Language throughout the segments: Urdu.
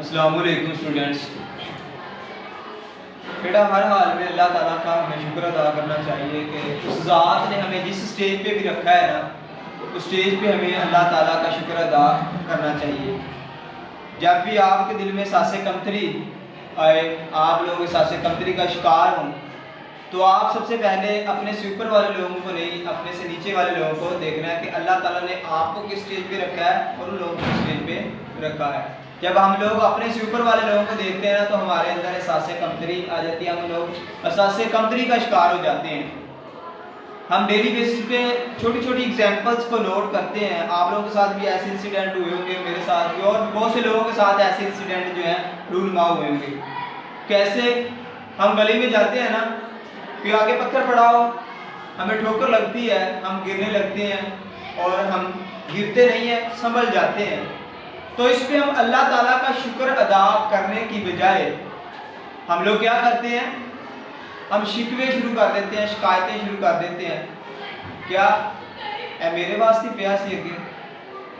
السلام علیکم اسٹوڈنٹس۔ بیٹا ہر حال میں اللہ تعالیٰ کا ہمیں شکر ادا کرنا چاہیے کہ اس ذات نے ہمیں جس سٹیج پہ بھی رکھا ہے نا، اس سٹیج پہ ہمیں اللہ تعالیٰ کا شکر ادا کرنا چاہیے۔ جب بھی آپ کے دل میں احساس کمتری آئے، آپ لوگ احساس کمتری کا شکار ہوں، تو آپ سب سے پہلے اپنے سے اوپر والے لوگوں کو نہیں، اپنے سے نیچے والے لوگوں کو دیکھنا ہے کہ اللہ تعالیٰ نے آپ کو کس سٹیج پہ رکھا ہے اور ان لوگوں کو کس سٹیج پہ رکھا ہے۔ جب ہم لوگ اپنے سے اوپر والے لوگوں کو دیکھتے ہیں نا، تو ہمارے اندر احساس کمتری آ جاتی ہے، ہم لوگ احساس کمتری کا شکار ہو جاتے ہیں۔ ہم ڈیلی بیسس پہ چھوٹی چھوٹی ایگزامپلس کو نوٹ کرتے ہیں۔ آپ لوگوں کے ساتھ بھی ایسے انسیڈنٹ ہوئے ہوں گے، میرے ساتھ بھی، اور بہت سے لوگوں کے ساتھ ایسے انسیڈنٹ جو ہیں رونما ہوئے ہوں گے۔ کیسے ہم گلی میں جاتے ہیں نا، کہ آگے پتھر پڑا ہو، ہمیں ٹھوکر لگتی ہے، ہم گرنے لگتے ہیں، اور ہم گرتے نہیں ہیں، سنبھل جاتے ہیں۔ تو اس پہ ہم اللہ تعالیٰ کا شکر ادا کرنے کی بجائے ہم لوگ کیا کرتے ہیں؟ ہم شکوے شروع کر دیتے ہیں، شکایتیں شروع کر دیتے ہیں۔ کیا اے میرے واسطے پیاسی ہے،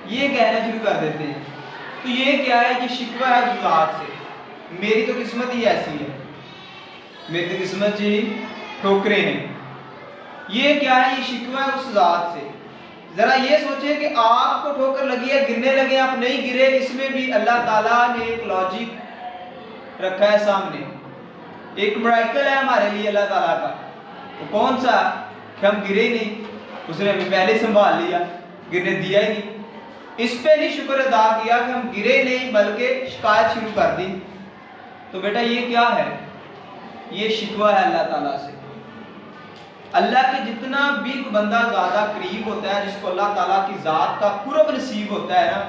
یہ کہنا شروع کر دیتے ہیں۔ تو یہ کیا ہے؟ یہ شکوہ ہے اس ذات سے، میری تو قسمت ہی ایسی ہے، میری تو قسمت ہی ٹھوکریں ہیں۔ یہ کیا ہے؟ یہ شکوہ ہے اس ذات سے۔ ذرا یہ سوچیں کہ آپ کو ٹھوکر لگی ہے، گرنے لگے، آپ نہیں گرے، اس میں بھی اللہ تعالیٰ نے ایک لاجک رکھا ہے سامنے، ایک میریکل ہے ہمارے لیے اللہ تعالیٰ کا۔ وہ کون سا؟ کہ ہم گرے ہی نہیں، اس نے ہمیں پہلے سنبھال لیا، گرنے دیا ہی نہیں۔ اس پہ نہیں شکر ادا کیا کہ ہم گرے نہیں، بلکہ شکایت شروع کر دی۔ تو بیٹا یہ کیا ہے؟ یہ شکوہ ہے اللہ تعالیٰ سے۔ اللہ کے جتنا بھی بندہ زیادہ قریب ہوتا ہے، جس کو اللہ تعالیٰ کی ذات کا قرب نصیب ہوتا ہے نا،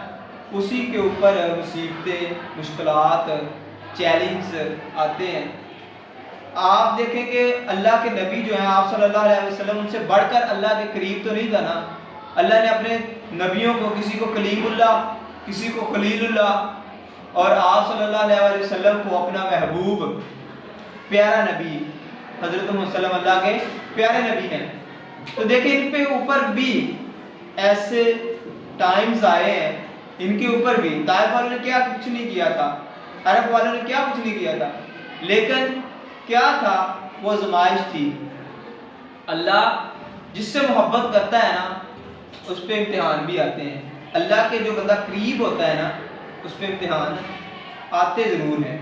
اسی کے اوپر مصیبتیں، مشکلات، چیلنج آتے ہیں۔ آپ دیکھیں کہ اللہ کے نبی جو ہیں، آپ صلی اللہ علیہ وسلم، ان سے بڑھ کر اللہ کے قریب تو نہیں تھا نا۔ اللہ نے اپنے نبیوں کو، کسی کو کلیم اللہ، کسی کو خلیل اللہ، اور آپ صلی اللہ علیہ وسلم کو اپنا محبوب پیارا نبی، حضرت محمد صلی اللہ علیہ وسلم اللہ کے پیارے نبی ہیں۔ تو دیکھیں ان پہ اوپر بھی ایسے ٹائمز آئے ہیں، ان کے اوپر بھی طائف والوں نے کیا کچھ نہیں کیا تھا، عرب والوں نے کیا کچھ نہیں کیا تھا، لیکن کیا تھا؟ وہ آزمائش تھی۔ اللہ جس سے محبت کرتا ہے نا، اس پہ امتحان بھی آتے ہیں۔ اللہ کے جو بندہ قریب ہوتا ہے نا، اس پہ امتحان آتے ضرور ہیں۔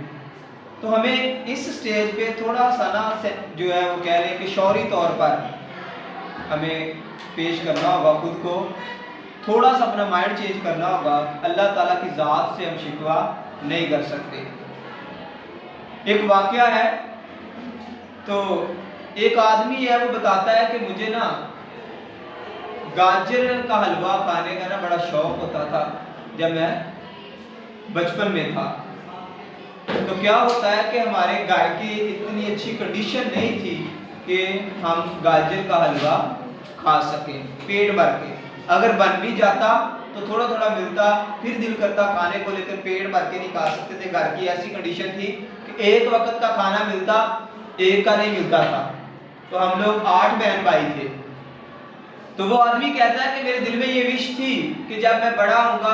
تو ہمیں اس سٹیج پہ تھوڑا سا نا جو ہے وہ کہہ لیں کہ شعوری طور پر ہمیں پیش کرنا ہوگا، خود کو تھوڑا سا اپنا مائنڈ چینج کرنا ہوگا۔ اللہ تعالیٰ کی ذات سے ہم شکوہ نہیں کر سکتے۔ ایک واقعہ ہے، تو ایک آدمی ہے، وہ بتاتا ہے کہ مجھے نا گاجر کا حلوہ کھانے کا نا بڑا شوق ہوتا تھا جب میں بچپن میں تھا۔ تو کیا ہوتا ہے کہ ہمارے گھر کی اتنی اچھی کنڈیشن نہیں تھی کہ ہم گاجر کا حلوہ کھا سکیں پیٹ بھر کے۔ اگر بن بھی جاتا تو تھوڑا تھوڑا ملتا، پھر دل کرتا کھانے کو، لیکن پیٹ بھر کے نہیں کھا سکتے تھے۔ گھر کی ایسی کنڈیشن تھی کہ ایک وقت کا کھانا ملتا، ایک کا نہیں ملتا تھا۔ تو ہم لوگ 8 بہن بھائی تھے۔ تو وہ آدمی کہتا ہے کہ میرے دل میں یہ وش تھی کہ جب میں بڑا ہوں گا،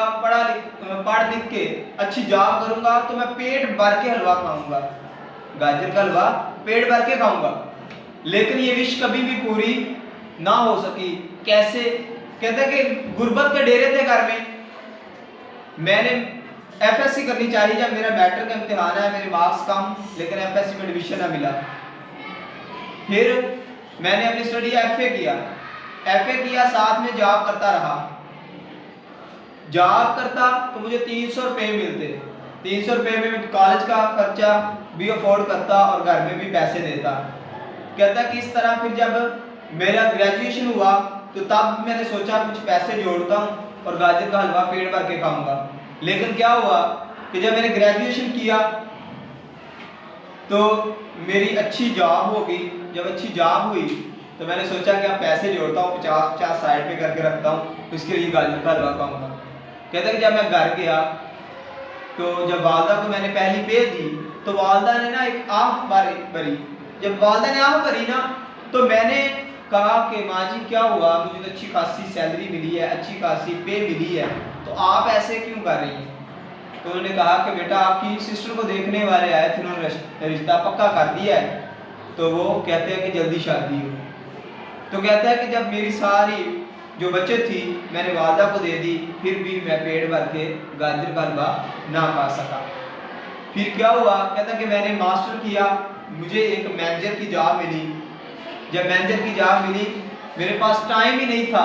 پڑھ لکھ کے اچھی جاب کروں گا، تو میں پیٹ بھر کے حلوہ کھاؤں گا، گاجر کا حلوہ پیٹ بھر کے کھاؤں گا۔ لیکن یہ وش کبھی بھی پوری نہ ہو سکی۔ کیسے؟ کہتا ہے کہ غربت کے ڈیرے تھے گھر میں نے ایف ایس سی کرنی چاہیے، جب میرا میٹرک کا امتحان ہے، میرے مارکس کم، لیکن ایف ایس سی میں ایڈمیشن نہ ملا۔ پھر میں نے اپنی اسٹڈی ایف اے کیا، ساتھ میں جاب کرتا رہا۔ جاب کرتا تو مجھے 300 روپے ملتے، 300 روپے میں کالج کا خرچہ بھی افورڈ کرتا اور گھر میں بھی پیسے دیتا۔ کہتا کہ اس طرح پھر جب میرا گریجویشن ہوا تو تب میں نے سوچا کچھ پیسے جوڑتا ہوں اور گاجر کا حلوہ پیٹ بھر کے کھاؤں گا۔ لیکن کیا ہوا کہ جب میں نے گریجویشن کیا تو میری اچھی جاب ہو گئی۔ جب اچھی جاب ہوئی تو میں نے سوچا کہ اب پیسے جوڑتا ہوں، 50 سائڈ پہ کر کے رکھتا ہوں، اس کے لیے گاجر کا حلوہ کھاؤں گا۔ کہتا ہے کہ جب میں گھر گیا تو جب والدہ کو میں نے پہلی پے دی تو والدہ نے نا ایک آہ بھری۔ جب والدہ نے آہ بھری نا تو میں نے کہا کہ ماں جی کیا ہوا، مجھے تو اچھی خاصی سیلری ملی ہے، اچھی خاصی پے ملی ہے، تو آپ ایسے کیوں کر رہی ہیں؟ تو انہوں نے کہا کہ بیٹا آپ کی سسٹر کو دیکھنے والے آئے تھے، انہوں نے رشتہ پکا کر دیا ہے، تو وہ کہتے ہیں کہ جلدی شادی ہو۔ تو کہتا ہے کہ جب میری ساری جو بچت تھی میں نے والدہ کو دے دی، پھر بھی میں پیٹ بھر کے گاجر کا حلوہ نہ کھا سکا۔ پھر کیا ہوا؟ کہتا ہے کہ میں نے ماسٹر کیا، مجھے ایک مینیجر کی جاب ملی۔ جب مینیجر کی جاب ملی میرے پاس ٹائم ہی نہیں تھا،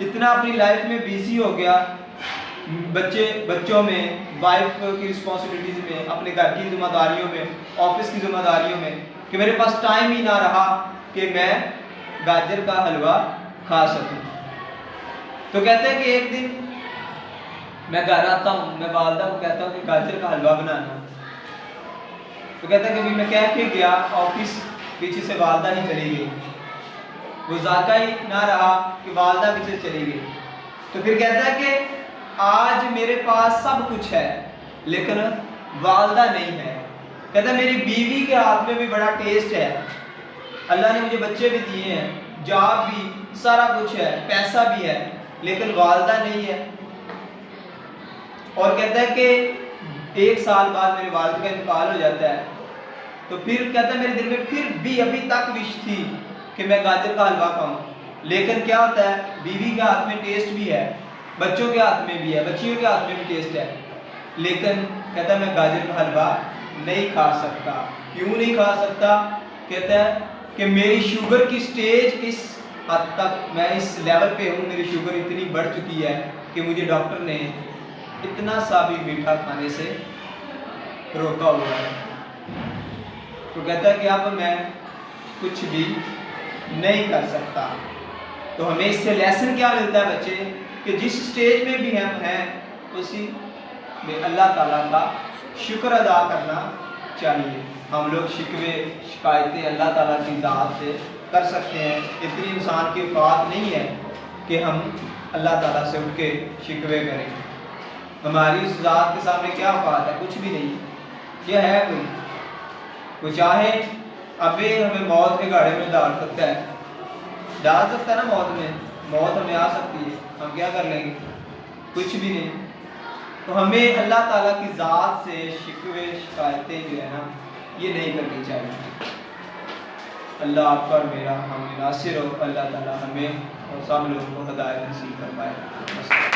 اتنا اپنی لائف میں بیزی ہو گیا، بچوں میں، وائف کی رسپانسبلٹیز میں، اپنے گھر کی ذمہ داریوں میں، آفس کی ذمہ داریوں میں، کہ میرے پاس ٹائم ہی نہ رہا کہ میں گاجر کا حلوہ کھا سکوں۔ تو کہتے ہیں کہ ایک دن میں گھر آتا ہوں، میں والدہ کو کہتا ہوں کہ گاجر کا حلوہ بنانا۔ تو کہتا ہے کہ میں کہہ کے گیا آفس، پیچھے سے والدہ ہی چلی گئی، وہ ذائقہ ہی نہ رہا کہ والدہ پیچھے چلی گئی۔ تو پھر کہتا ہے کہ آج میرے پاس سب کچھ ہے لیکن والدہ نہیں ہے۔ کہتا ہے میری بیوی کے ہاتھ میں بھی بڑا ٹیسٹ ہے، اللہ نے مجھے بچے بھی دیے ہیں، جاب بھی، سارا کچھ ہے، پیسہ بھی ہے، لیکن والدہ نہیں ہے۔ اور کہتا ہے کہ 1 سال بعد میرے والد کا انتقال ہو جاتا ہے، تو پھر کہتا ہے میرے دل میں پھر بھی ابھی تک وش تھی کہ میں گاجر کا حلوہ کھاؤں، لیکن کیا ہوتا ہے بیوی کے ہاتھ میں ٹیسٹ بھی ہے، بچوں کے ہاتھ میں بھی ہے، بچیوں کے ہاتھ میں بھی ٹیسٹ ہے، لیکن کہتا ہے میں گاجر کا حلوہ نہیں کھا سکتا۔ کیوں نہیں کھا سکتا؟ کہتا ہے کہ میری شوگر کی سٹیج اس حد تک، میں اس لیول پہ ہوں، میری شوگر اتنی بڑھ چکی ہے کہ مجھے ڈاکٹر نے اتنا سا بھی میٹھا کھانے سے روکا ہوا ہے۔ تو کہتا ہے کہ اب میں کچھ بھی نہیں کر سکتا۔ تو ہمیں اس سے لیسن کیا ملتا ہے بچے؟ کہ جس سٹیج میں بھی ہم ہیں اسی میں اللہ تعالیٰ کا شکر ادا کرنا چاہیے۔ ہم لوگ شکوے شکایتیں اللہ تعالیٰ کی ذات سے کر سکتے ہیں، اتنی انسان کی اوقات نہیں ہے کہ ہم اللہ تعالیٰ سے اٹھ کے شکوے کریں۔ ہماری اس ذات کے سامنے کیا اوقات ہے؟ کچھ بھی نہیں۔ کیا ہے کوئی چاہے ابھی ہمیں موت کے گاڑے میں ڈال سکتا ہے نا، موت ہمیں آ سکتی ہے، ہم کیا کر لیں گے؟ کچھ بھی نہیں۔ تو ہمیں اللہ تعالیٰ کی ذات سے شکوے شکایتیں جو ہے نا یہ نہیں کرنی چاہیے۔ اللہ آپ کا اور میرا ہمیں ناصر ہو، اللہ تعالیٰ ہمیں اور سب لوگوں کو ہدایت نصیب فرمائے۔